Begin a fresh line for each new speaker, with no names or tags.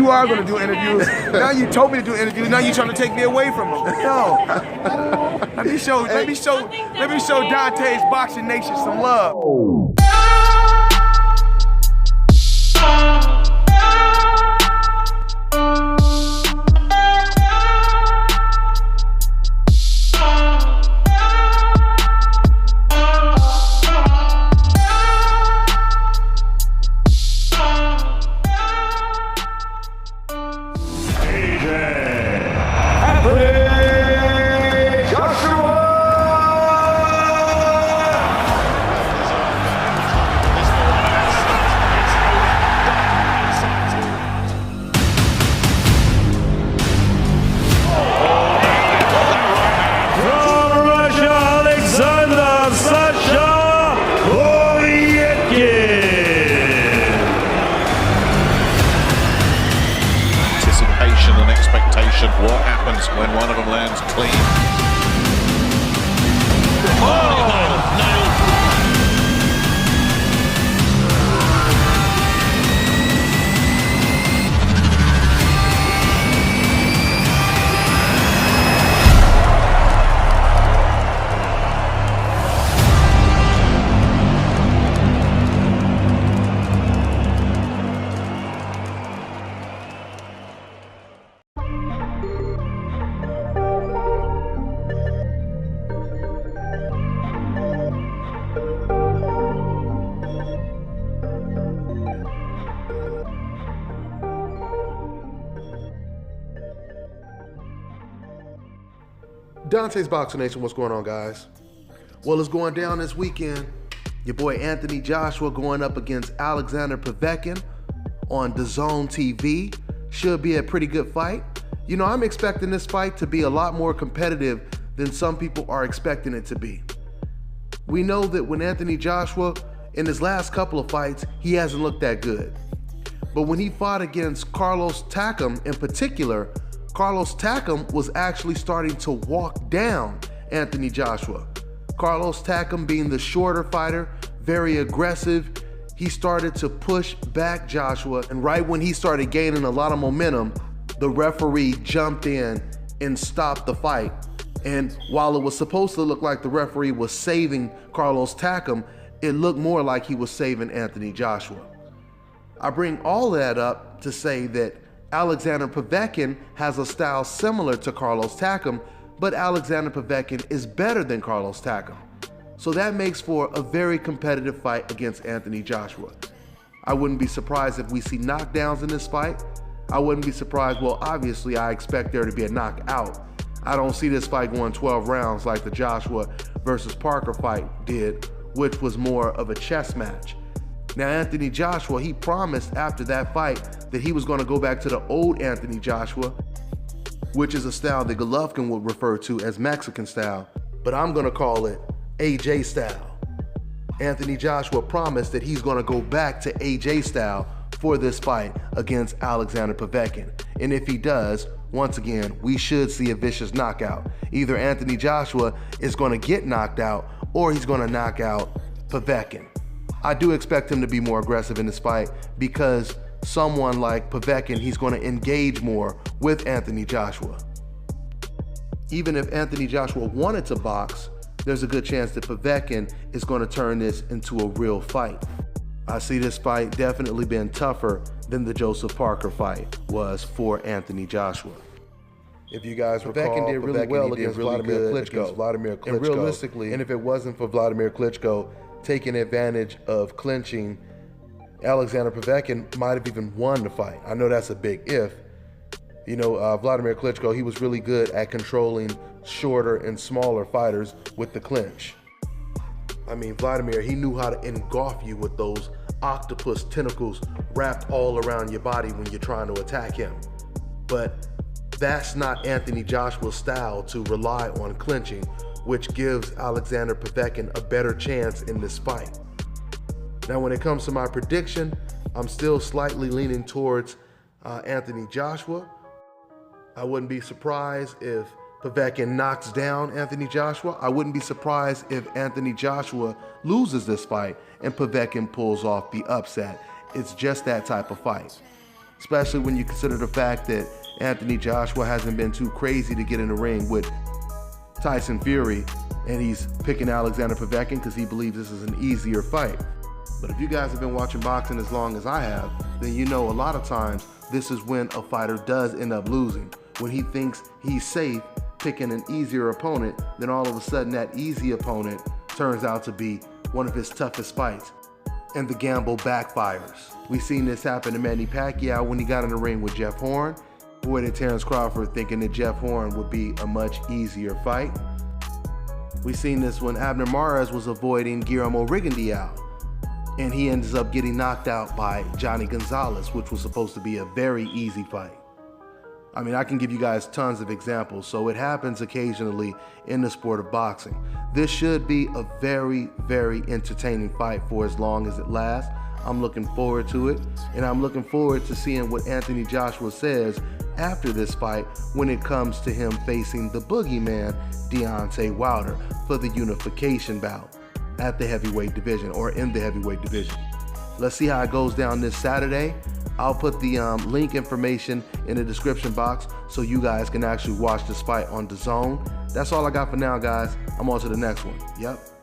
you are going to do interviews. Now you told me to do interviews. Now you trying to take me away from them. No. Let me show Dante's Boxing Nation some love.
And expectation. What happens when one of them lands clean? Nailed.
Dante's Boxing Nation, what's going on, guys? Well, it's going down this weekend. Your boy Anthony Joshua going up against Alexander Povetkin on DAZN TV. Should be a pretty good fight. You know, I'm expecting this fight to be a lot more competitive than some people are expecting it to be. We know that when Anthony Joshua, in his last couple of fights, he hasn't looked that good. But when he fought against Carlos Takam in particular, Carlos Takam was actually starting to walk down Anthony Joshua. Carlos Takam, being the shorter fighter, very aggressive, he started to push back Joshua, and right when he started gaining a lot of momentum, the referee jumped in and stopped the fight. And while it was supposed to look like the referee was saving Carlos Takam, it looked more like he was saving Anthony Joshua. I bring all that up to say that Alexander Povetkin has a style similar to Carlos Takam, but Alexander Povetkin is better than Carlos Takam. So that makes for a very competitive fight against Anthony Joshua. I wouldn't be surprised if we see knockdowns in this fight. I wouldn't be surprised, well, obviously I expect there to be a knockout. I don't see this fight going 12 rounds like the Joshua versus Parker fight did, which was more of a chess match. Now, Anthony Joshua, he promised after that fight that he was going to go back to the old Anthony Joshua, which is a style that Golovkin would refer to as Mexican style, but I'm going to call it AJ style. Anthony Joshua promised that he's going to go back to AJ style for this fight against Alexander Povetkin. And if he does, once again, we should see a vicious knockout. Either Anthony Joshua is going to get knocked out or he's going to knock out Povetkin. I do expect him to be more aggressive in this fight because someone like Povetkin, he's going to engage more with Anthony Joshua. Even if Anthony Joshua wanted to box, there's a good chance that Povetkin is going to turn this into a real fight. I see this fight definitely being tougher than the Joseph Parker fight was for Anthony Joshua. If you guys recall, Povetkin did really well against Vladimir Klitschko. And realistically, and if it wasn't for Vladimir Klitschko taking advantage of clinching, Alexander Povetkin might have even won the fight. I know that's a big if. You know, Vladimir Klitschko, he was really good at controlling shorter and smaller fighters with the clinch. I mean, Vladimir, he knew how to engulf you with those octopus tentacles wrapped all around your body when you're trying to attack him. But that's not Anthony Joshua's style, to rely on clinching, which gives Alexander Povetkin a better chance in this fight. Now, when it comes to my prediction, I'm still slightly leaning towards Anthony Joshua. I wouldn't be surprised if Povetkin knocks down Anthony Joshua. I wouldn't be surprised if Anthony Joshua loses this fight and Povetkin pulls off the upset. It's just that type of fight. especially when you consider the fact that Anthony Joshua hasn't been too crazy to get in the ring with Tyson Fury, and he's picking Alexander Povetkin because he believes this is an easier fight. But if you guys have been watching boxing as long as I have, then you know a lot of times this is when a fighter does end up losing. When he thinks he's safe picking an easier opponent, then all of a sudden that easy opponent turns out to be one of his toughest fights, and the gamble backfires. We've seen this happen to Manny Pacquiao when he got in the ring with Jeff Horn, who went to Terrence Crawford thinking that Jeff Horn would be a much easier fight. We've seen this when Abner Mares was avoiding Guillermo Rigondeaux, and he ends up getting knocked out by Johnny Gonzalez, which was supposed to be a very easy fight. I mean, I can give you guys tons of examples, so it happens occasionally in the sport of boxing. This should be a very, very entertaining fight for as long as it lasts. I'm looking forward to it, and I'm looking forward to seeing what Anthony Joshua says after this fight when it comes to him facing the boogeyman, Deontay Wilder, for the unification bout at the heavyweight division, or in the heavyweight division. Let's see how it goes down this Saturday. I'll put the link information in the description box so you guys can actually watch this fight on DAZN. That's all I got for now, guys. I'm on to the next one. Yep.